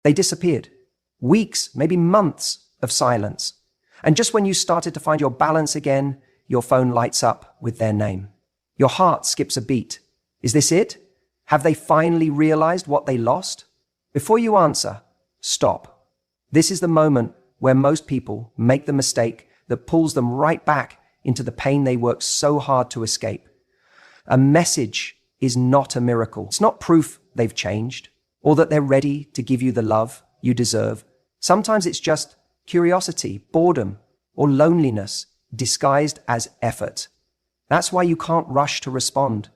They disappeared. Weeks, maybe months of silence. And just when you started to find your balance again, your phone lights up with their name. Your heart skips a beat. Is this it? Have they finally realized what they lost? Before you answer, stop. This is the moment where most people make the mistake that pulls them right back into the pain they worked so hard to escape. A message is not a miracle. It's not proof they've changed or that they're ready to give you the love you deserve. Sometimes it's just curiosity, boredom, or loneliness disguised as effort. That's why you can't rush to respond.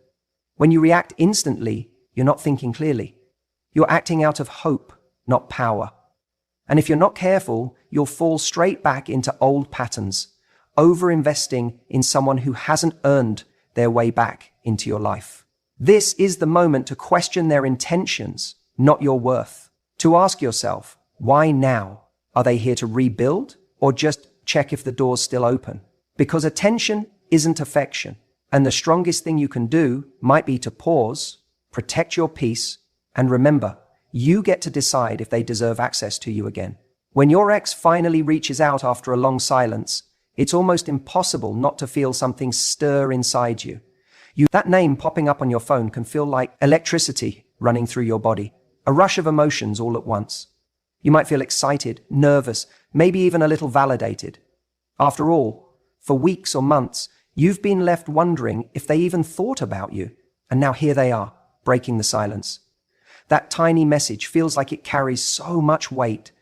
When you react instantly, you're not thinking clearly. You're acting out of hope, not power. And if you're not careful, you'll fall straight back into old patterns, over-investing in someone who hasn't earned their way back into your life. This is the moment to question their intentions, not your worth. To ask yourself, why now? Are they here to rebuild or just check if the door's still open? Because attention isn't affection, and the strongest thing you can do might be to pause, protect your peace, and remember, you get to decide if they deserve access to you again. When your ex finally reaches out after a long silence, it's almost impossible not to feel something stir inside you. That name popping up on your phone can feel like electricity running through your body, a rush of emotions all at once. You might feel excited, nervous, maybe even a little validated. After all, for weeks or months, you've been left wondering if they even thought about you, and now here they are, breaking the silence. That tiny message feels like it carries so much weight,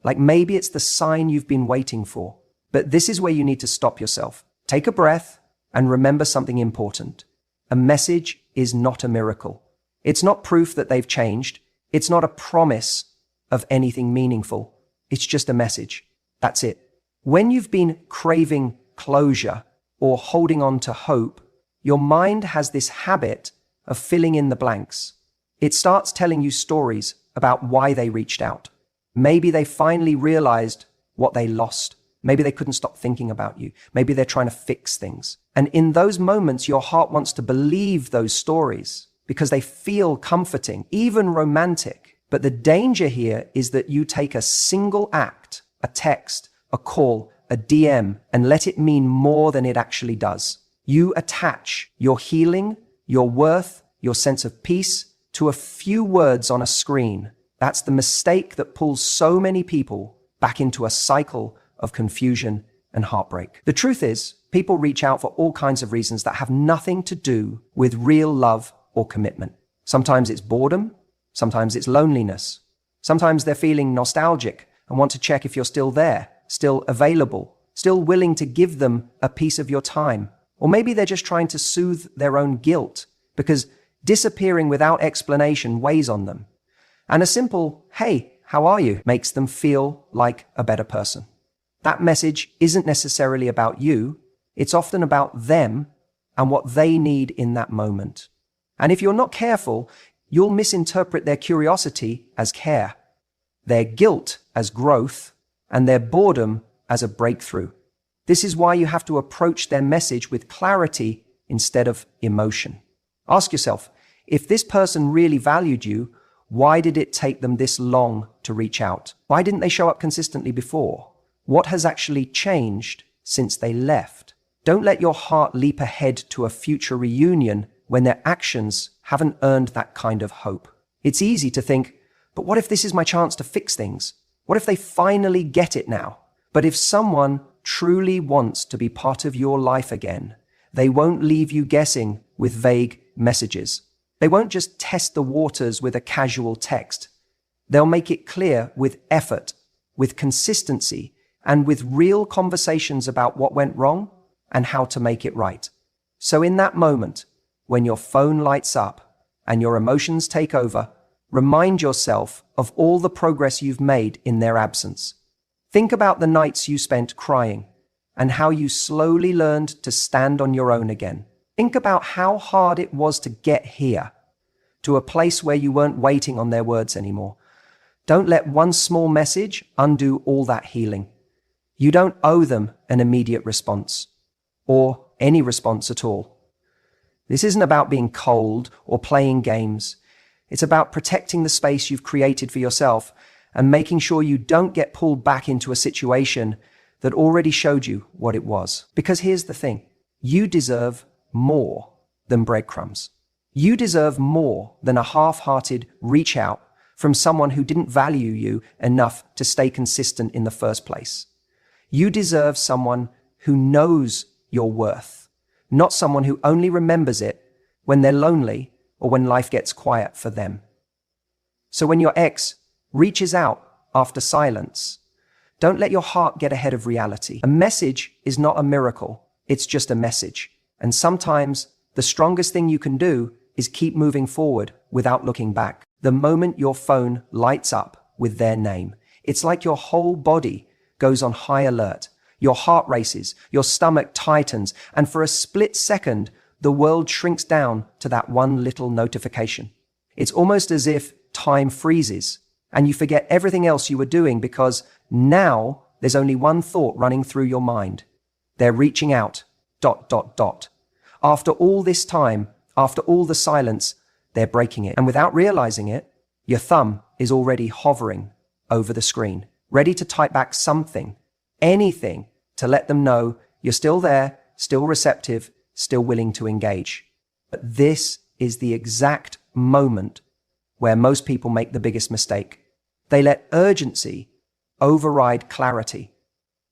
like maybe it's the sign you've been waiting for. But this is where you need to stop yourself. Take a breath and remember something important. A message is not a miracle. It's not proof that they've changed. It's not a promise of anything meaningful. It's just a message. That's it. When you've been craving closure or holding on to hope, your mind has this habit of filling in the blanks. It starts telling you stories about why they reached out. Maybe they finally realized what they lost. Maybe they couldn't stop thinking about you. Maybe they're trying to fix things. And in those moments, your heart wants to believe those stories because they feel comforting, even romantic. But the danger here is that you take a single act, a text, a call, a DM, and let it mean more than it actually does. You attach your healing, your worth, your sense of peace to a few words on a screen. That's the mistake that pulls so many people back into a cycle of confusion and heartbreak. The truth is, people reach out for all kinds of reasons that have nothing to do with real love or commitment. Sometimes it's boredom. Sometimes it's loneliness. Sometimes they're feeling nostalgic and want to check if you're still there, still available, still willing to give them a piece of your time. Or maybe they're just trying to soothe their own guilt because disappearing without explanation weighs on them. And a simple, "Hey, how are you?" makes them feel like a better person. That message isn't necessarily about you. It's often about them and what they need in that moment. And if you're not careful, you'll misinterpret their curiosity as care, their guilt as growth, and their boredom as a breakthrough. This is why you have to approach their message with clarity instead of emotion. Ask yourself, if this person really valued you, why did it take them this long to reach out? Why didn't they show up consistently before? What has actually changed since they left? Don't let your heart leap ahead to a future reunion when their actions haven't earned that kind of hope. It's easy to think, but what if this is my chance to fix things? What if they finally get it now? But if someone truly wants to be part of your life again, they won't leave you guessing with vague messages. They won't just test the waters with a casual text. They'll make it clear with effort, with consistency, and with real conversations about what went wrong and how to make it right. So in that moment, when your phone lights up and your emotions take over, remind yourself of all the progress you've made in their absence. Think about the nights you spent crying and how you slowly learned to stand on your own again. Think about how hard it was to get here, to a place where you weren't waiting on their words anymore. Don't let one small message undo all that healing. You don't owe them an immediate response, or any response at all. This isn't about being cold or playing games. It's about protecting the space you've created for yourself and making sure you don't get pulled back into a situation that already showed you what it was. Because here's the thing, you deserve more than breadcrumbs. You deserve more than a half-hearted reach out from someone who didn't value you enough to stay consistent in the first place. You deserve someone who knows your worth, not someone who only remembers it when they're lonely or when life gets quiet for them. So when your ex reaches out after silence, don't let your heart get ahead of reality. A message is not a miracle, it's just a message. And sometimes the strongest thing you can do is keep moving forward without looking back. The moment your phone lights up with their name, it's like your whole body goes on high alert. Your heart races, your stomach tightens, and for a split second, the world shrinks down to that one little notification. It's almost as if time freezes and you forget everything else you were doing because now there's only one thought running through your mind. They're reaching out, ... After all this time, after all the silence, they're breaking it. And without realizing it, your thumb is already hovering over the screen, ready to type back something, anything, to let them know you're still there, still receptive, still willing to engage. But this is the exact moment where most people make the biggest mistake. They let urgency override clarity.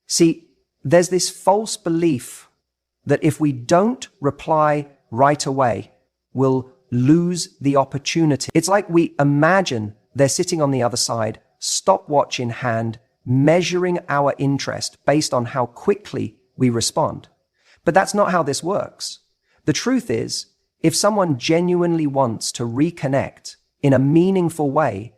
See, there's this false belief that if we don't reply right away, we'll lose the opportunity. It's like we imagine they're sitting on the other side, stopwatch in hand, measuring our interest based on how quickly we respond. But that's not how this works. The truth is, if someone genuinely wants to reconnect in a meaningful way,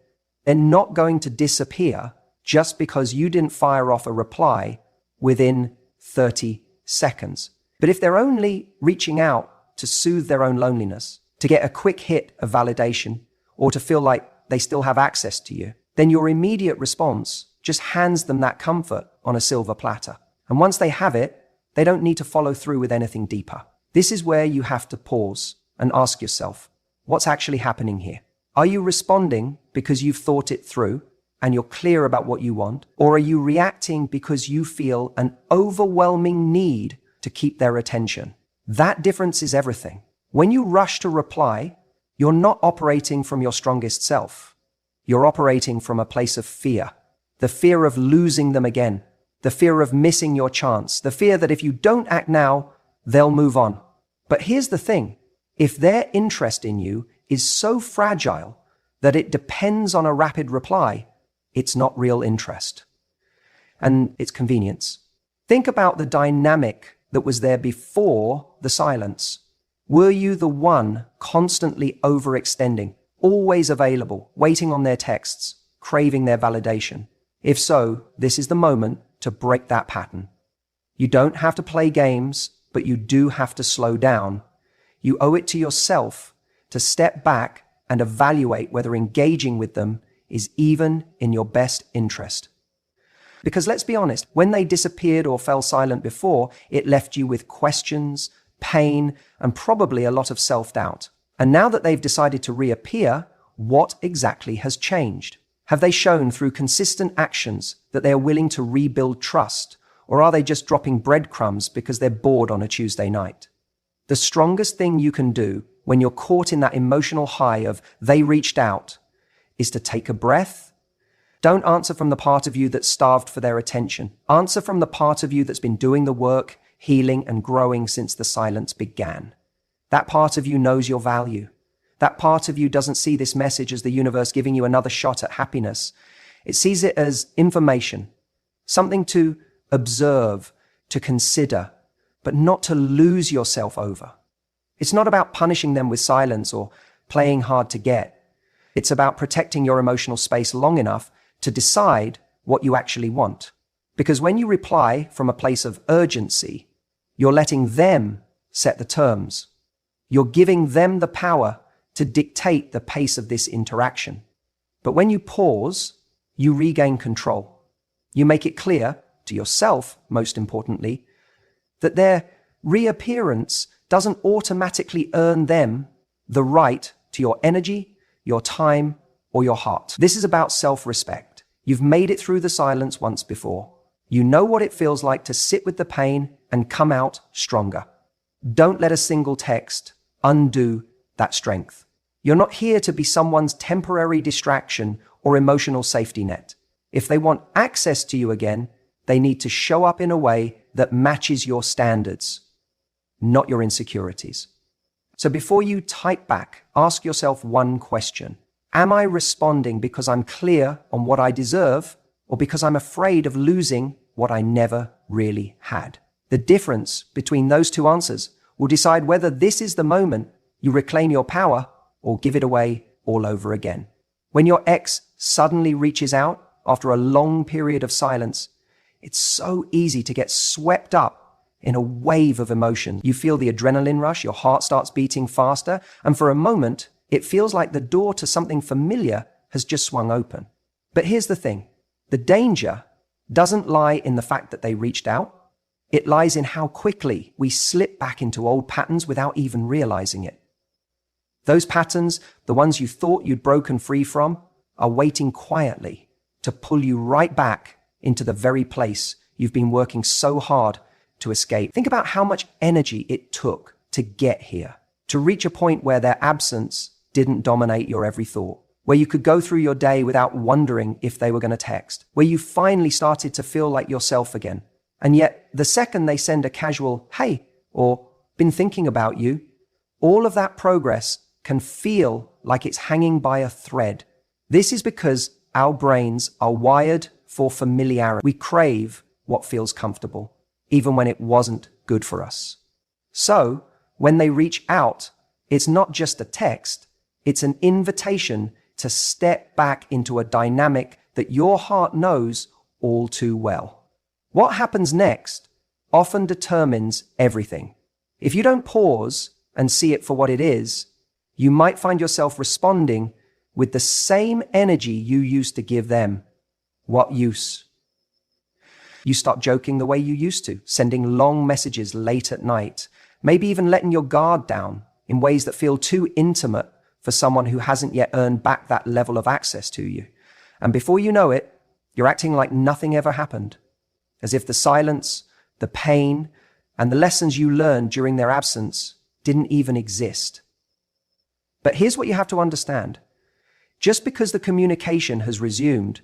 they're not going to disappear just because you didn't fire off a reply within 30 seconds. But if they're only reaching out to soothe their own loneliness, to get a quick hit of validation, or to feel like they still have access to you, then your immediate response just hands them that comfort on a silver platter. And once they have it, they don't need to follow through with anything deeper. This is where you have to pause and ask yourself, what's actually happening here? Are you responding because you've thought it through and you're clear about what you want? Or are you reacting because you feel an overwhelming need to keep their attention? That difference is everything. When you rush to reply, you're not operating from your strongest self. You're operating from a place of fear. The fear of losing them again. The fear of missing your chance. The fear that if you don't act now, they'll move on. But here's the thing. If their interest in you is so fragile that it depends on a rapid reply, it's not real interest. And it's convenience. Think about the dynamic that was there before the silence. Were you the one constantly overextending, always available, waiting on their texts, craving their validation? If so, this is the moment to break that pattern. You don't have to play games, but you do have to slow down. You owe it to yourself to step back and evaluate whether engaging with them is even in your best interest. Because let's be honest, when they disappeared or fell silent before, it left you with questions, pain, and probably a lot of self-doubt. And now that they've decided to reappear, what exactly has changed? Have they shown through consistent actions that they are willing to rebuild trust? Or are they just dropping breadcrumbs because they're bored on a Tuesday night? The strongest thing you can do when you're caught in that emotional high of they reached out is to take a breath. Don't answer from the part of you that's starved for their attention. Answer from the part of you that's been doing the work, healing and growing since the silence began. That part of you knows your value. That part of you doesn't see this message as the universe giving you another shot at happiness. It sees it as information, something to observe, to consider, but not to lose yourself over. It's not about punishing them with silence or playing hard to get. It's about protecting your emotional space long enough to decide what you actually want. Because when you reply from a place of urgency, you're letting them set the terms. You're giving them the power to dictate the pace of this interaction. But when you pause, you regain control. You make it clear, to yourself most importantly, that their reappearance doesn't automatically earn them the right to your energy, your time, or your heart. This is about self-respect. You've made it through the silence once before. You know what it feels like to sit with the pain and come out stronger. Don't let a single text undo that strength. You're not here to be someone's temporary distraction or emotional safety net. If they want access to you again, they need to show up in a way that matches your standards, not your insecurities. So before you type back, ask yourself one question. Am I responding because I'm clear on what I deserve, or because I'm afraid of losing what I never really had? The difference between those two answers will decide whether this is the moment you reclaim your power or give it away all over again. When your ex suddenly reaches out after a long period of silence, it's so easy to get swept up in a wave of emotion. You feel the adrenaline rush, your heart starts beating faster, and for a moment, it feels like the door to something familiar has just swung open. But here's the thing. The danger doesn't lie in the fact that they reached out. It lies in how quickly we slip back into old patterns without even realizing it. Those patterns, the ones you thought you'd broken free from, are waiting quietly to pull you right back into the very place you've been working so hard to escape. Think about how much energy it took to get here, to reach a point where their absence didn't dominate your every thought, where you could go through your day without wondering if they were going to text, where you finally started to feel like yourself again. And yet, the second they send a casual, "Hey," or "been thinking about you," all of that progress can feel like it's hanging by a thread. This is because our brains are wired for familiarity. We crave what feels comfortable, even when it wasn't good for us. So, when they reach out, it's not just a text, it's an invitation to step back into a dynamic that your heart knows all too well. What happens next often determines everything. If you don't pause and see it for what it is, you might find yourself responding with the same energy you used to give them. What use? You start joking the way you used to, sending long messages late at night, maybe even letting your guard down in ways that feel too intimate for someone who hasn't yet earned back that level of access to you. And before you know it, you're acting like nothing ever happened, as if the silence, the pain, and the lessons you learned during their absence didn't even exist. But here's what you have to understand. Just because the communication has resumed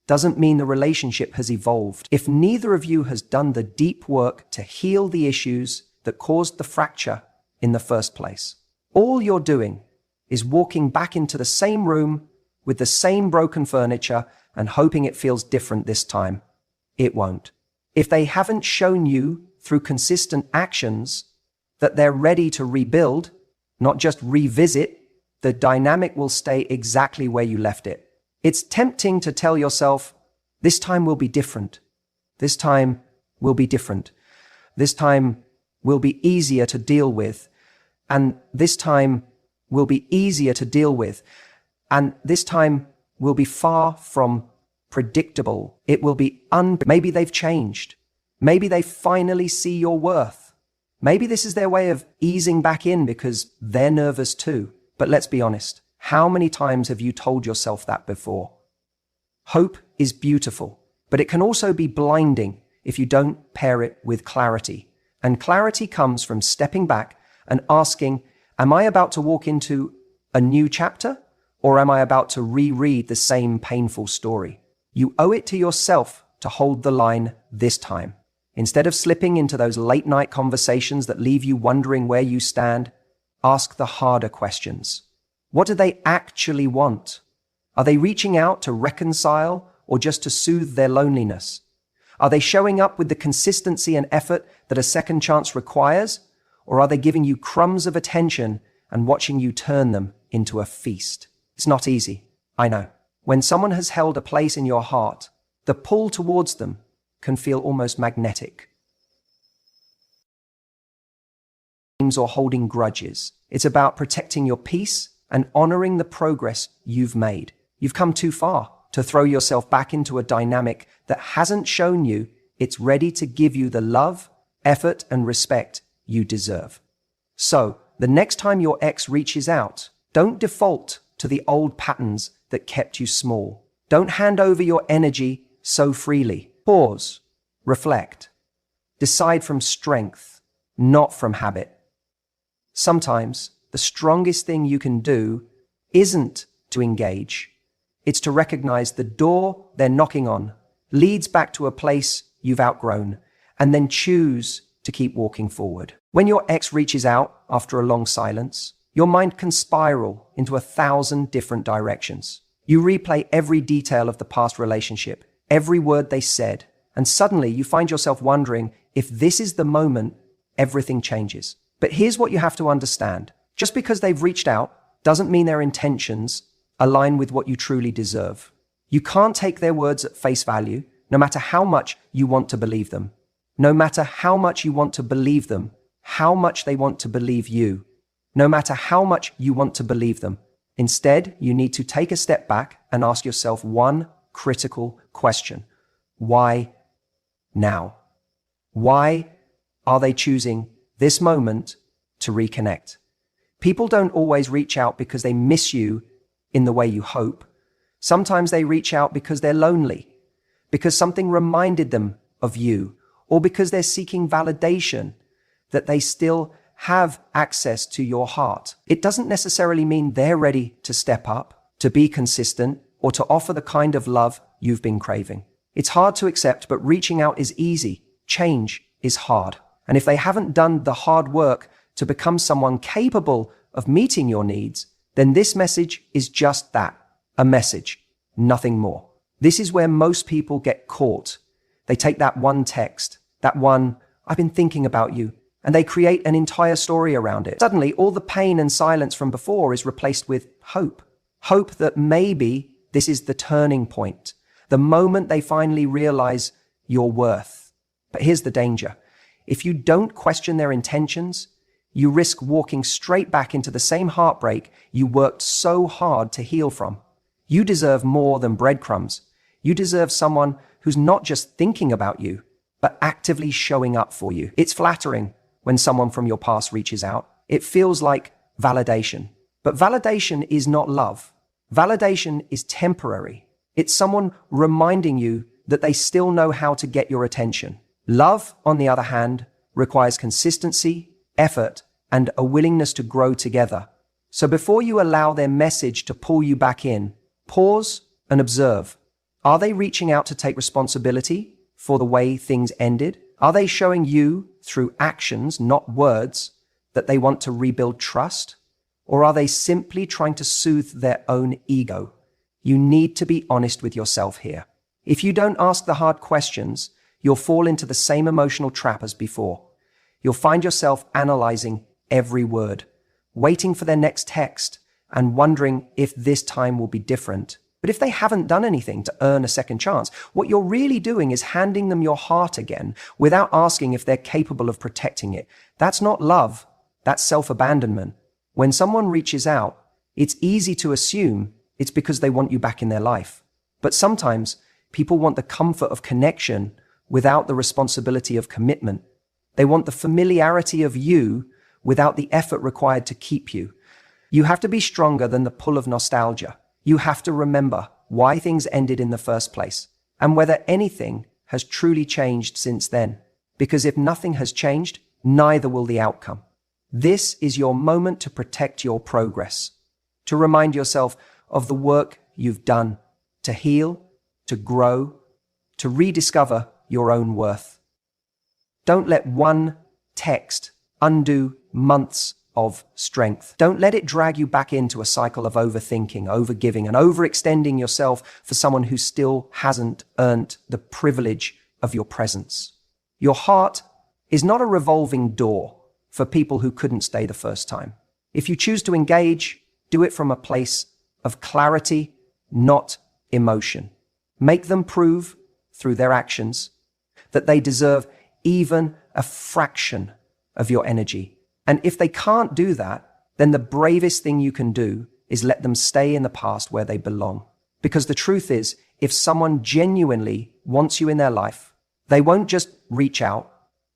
doesn't mean the relationship has evolved. If neither of you has done the deep work to heal the issues that caused the fracture in the first place, all you're doing is walking back into the same room with the same broken furniture and hoping it feels different this time. It won't. If they haven't shown you through consistent actions that they're ready to rebuild, not just revisit, the dynamic will stay exactly where you left it. It's tempting to tell yourself, this time will be different. This time will be different. This time will be easier to deal with. And this time will be easier to deal with. And this time will be far from predictable. It will be maybe they've changed. Maybe they finally see your worth. Maybe this is their way of easing back in because they're nervous too. But let's be honest. How many times have you told yourself that before? Hope is beautiful, but it can also be blinding if you don't pair it with clarity. And clarity comes from stepping back and asking, am I about to walk into a new chapter, or am I about to reread the same painful story? You owe it to yourself to hold the line this time. Instead of slipping into those late night conversations that leave you wondering where you stand, ask the harder questions. What do they actually want? Are they reaching out to reconcile or just to soothe their loneliness? Are they showing up with the consistency and effort that a second chance requires? Or are they giving you crumbs of attention and watching you turn them into a feast? It's not easy, I know. When someone has held a place in your heart, the pull towards them can feel almost magnetic. Or holding grudges. It's about protecting your peace and honoring the progress you've made. You've come too far to throw yourself back into a dynamic that hasn't shown you it's ready to give you the love, effort, and respect you deserve. So, the next time your ex reaches out, don't default to the old patterns that kept you small. Don't hand over your energy so freely. Pause. Reflect. Decide from strength, not from habit. Sometimes the strongest thing you can do isn't to engage. It's to recognize the door they're knocking on leads back to a place you've outgrown, and then choose to keep walking forward. When your ex reaches out after a long silence, your mind can spiral into 1,000 different directions. You replay every detail of the past relationship, every word they said, and suddenly you find yourself wondering if this is the moment everything changes. But here's what you have to understand. Just because they've reached out doesn't mean their intentions align with what you truly deserve. You can't take their words at face value, no matter how much you want to believe them. No matter how much you want to believe them, how much they want to believe you. No matter how much you want to believe them. Instead, you need to take a step back and ask yourself one critical question. Why now? Why are they choosing this moment to reconnect? People don't always reach out because they miss you in the way you hope. Sometimes they reach out because they're lonely, because something reminded them of you, or because they're seeking validation that they still have access to your heart. It doesn't necessarily mean they're ready to step up, to be consistent, or to offer the kind of love you've been craving. It's hard to accept, but reaching out is easy. Change is hard. And if they haven't done the hard work to become someone capable of meeting your needs, then this message is just that, a message, nothing more. This is where most people get caught. They take that one text, that one, "I've been thinking about you," and they create an entire story around it. Suddenly, all the pain and silence from before is replaced with hope. Hope that maybe this is the turning point, the moment they finally realize your worth. But here's the danger. If you don't question their intentions, you risk walking straight back into the same heartbreak you worked so hard to heal from. You deserve more than breadcrumbs. You deserve someone who's not just thinking about you, but actively showing up for you. It's flattering when someone from your past reaches out. It feels like validation. But validation is not love. Validation is temporary. It's someone reminding you that they still know how to get your attention. Love, on the other hand, requires consistency, effort, and a willingness to grow together. So before you allow their message to pull you back in, pause and observe. Are they reaching out to take responsibility for the way things ended? Are they showing you, through actions, not words, that they want to rebuild trust? Or are they simply trying to soothe their own ego? You need to be honest with yourself here. If you don't ask the hard questions, you'll fall into the same emotional trap as before. You'll find yourself analyzing every word, waiting for their next text, and wondering if this time will be different. But if they haven't done anything to earn a second chance, what you're really doing is handing them your heart again without asking if they're capable of protecting it. That's not love. That's self-abandonment. When someone reaches out, it's easy to assume it's because they want you back in their life. But sometimes people want the comfort of connection without the responsibility of commitment. They want the familiarity of you without the effort required to keep you. You have to be stronger than the pull of nostalgia. You have to remember why things ended in the first place and whether anything has truly changed since then. Because if nothing has changed, neither will the outcome. This is your moment to protect your progress, to remind yourself of the work you've done, to heal, to grow, to rediscover your own worth. Don't let one text undo months of strength. Don't let it drag you back into a cycle of overthinking, overgiving, and overextending yourself for someone who still hasn't earned the privilege of your presence. Your heart is not a revolving door for people who couldn't stay the first time. If you choose to engage, do it from a place of clarity, not emotion. Make them prove through their actions that they deserve even a fraction of your energy. And if they can't do that, then the bravest thing you can do is let them stay in the past where they belong. Because the truth is, if someone genuinely wants you in their life, they won't just reach out.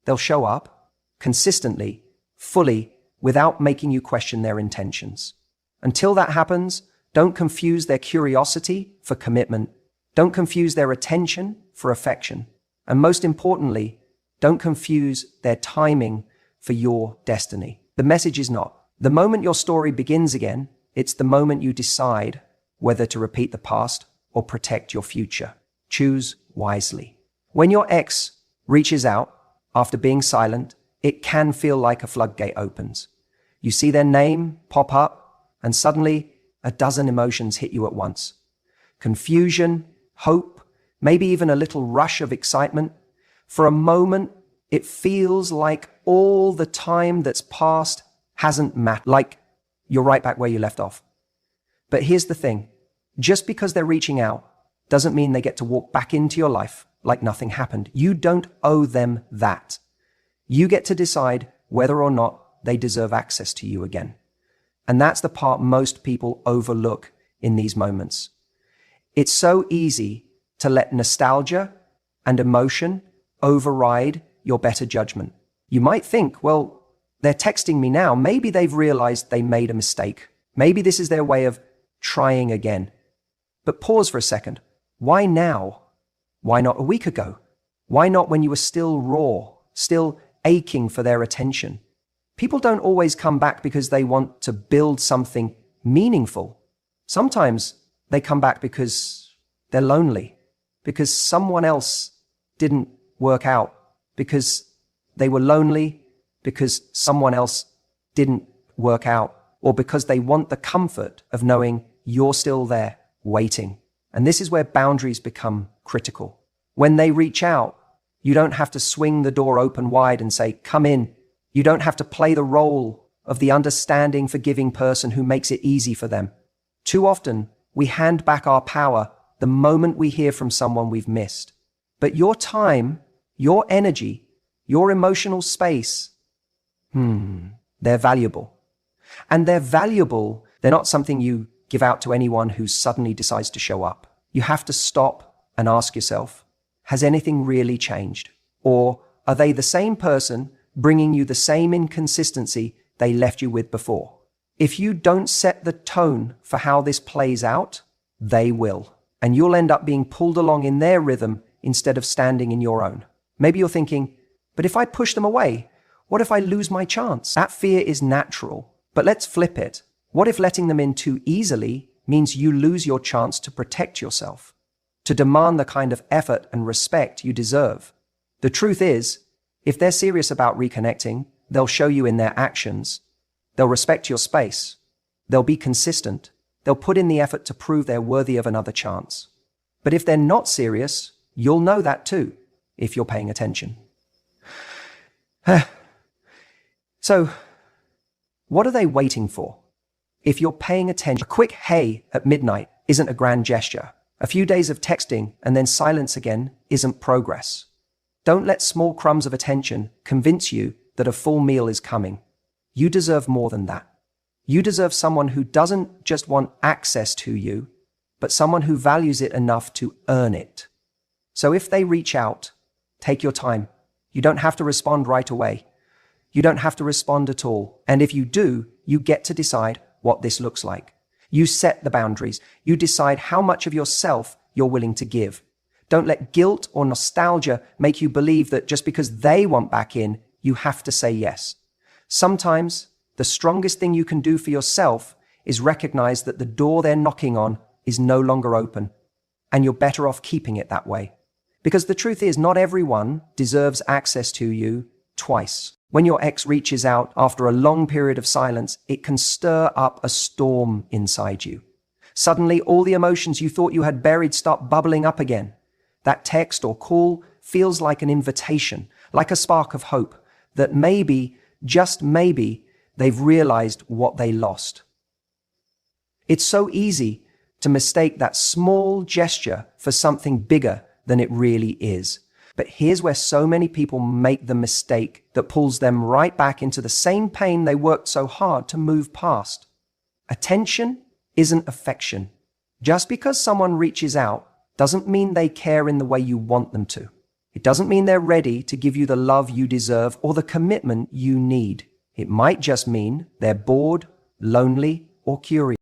They'll show up consistently, fully, without making you question their intentions. Until that happens, don't confuse their curiosity for commitment. Don't confuse their attention for affection. And most importantly, don't confuse their timing for your destiny. The message is not. The moment your story begins again, it's the moment you decide whether to repeat the past or protect your future. Choose wisely. When your ex reaches out after being silent, it can feel like a floodgate opens. You see their name pop up, and suddenly a dozen emotions hit you at once. Confusion, hope, maybe even a little rush of excitement. For a moment, it feels like all the time that's passed hasn't mattered, like you're right back where you left off. But here's the thing. Just because they're reaching out doesn't mean they get to walk back into your life like nothing happened. You don't owe them that. You get to decide whether or not they deserve access to you again. And that's the part most people overlook in these moments. It's so easy to let nostalgia and emotion override your better judgment. You might think, well, they're texting me now. Maybe they've realized they made a mistake. Maybe this is their way of trying again. But pause for a second. Why now? Why not a week ago? Why not when you were still raw, still aching for their attention? People don't always come back because they want to build something meaningful. Sometimes they come back because they're lonely, because someone else didn't work out, because they were lonely, because someone else didn't work out, or because they want the comfort of knowing you're still there, waiting. And this is where boundaries become critical. When they reach out, you don't have to swing the door open wide and say, come in. You don't have to play the role of the understanding, forgiving person who makes it easy for them. Too often, we hand back our power the moment we hear from someone we've missed. But your time, your energy, your emotional space, they're valuable. And they're valuable. They're not something you give out to anyone who suddenly decides to show up. You have to stop and ask yourself, has anything really changed? Or are they the same person bringing you the same inconsistency they left you with before? If you don't set the tone for how this plays out, they will. And you'll end up being pulled along in their rhythm instead of standing in your own. Maybe you're thinking, but if I push them away, what if I lose my chance? That fear is natural, but let's flip it. What if letting them in too easily means you lose your chance to protect yourself, to demand the kind of effort and respect you deserve? The truth is, if they're serious about reconnecting, they'll show you in their actions. They'll respect your space. They'll be consistent. They'll put in the effort to prove they're worthy of another chance. But if they're not serious, you'll know that too, if you're paying attention. So, what are they waiting for? If you're paying attention, a quick hey at midnight isn't a grand gesture. A few days of texting and then silence again isn't progress. Don't let small crumbs of attention convince you that a full meal is coming. You deserve more than that. You deserve someone who doesn't just want access to you, but someone who values it enough to earn it. So if they reach out, take your time. You don't have to respond right away. You don't have to respond at all. And if you do, you get to decide what this looks like. You set the boundaries. You decide how much of yourself you're willing to give. Don't let guilt or nostalgia make you believe that just because they want back in, you have to say yes. Sometimes the strongest thing you can do for yourself is recognize that the door they're knocking on is no longer open, and you're better off keeping it that way. Because the truth is, not everyone deserves access to you twice. When your ex reaches out after a long period of silence, it can stir up a storm inside you. Suddenly, all the emotions you thought you had buried start bubbling up again. That text or call feels like an invitation, like a spark of hope, that maybe, just maybe, they've realized what they lost. It's so easy to mistake that small gesture for something bigger than it really is. But here's where so many people make the mistake that pulls them right back into the same pain they worked so hard to move past. Attention isn't affection. Just because someone reaches out doesn't mean they care in the way you want them to. It doesn't mean they're ready to give you the love you deserve or the commitment you need. It might just mean they're bored, lonely, or curious.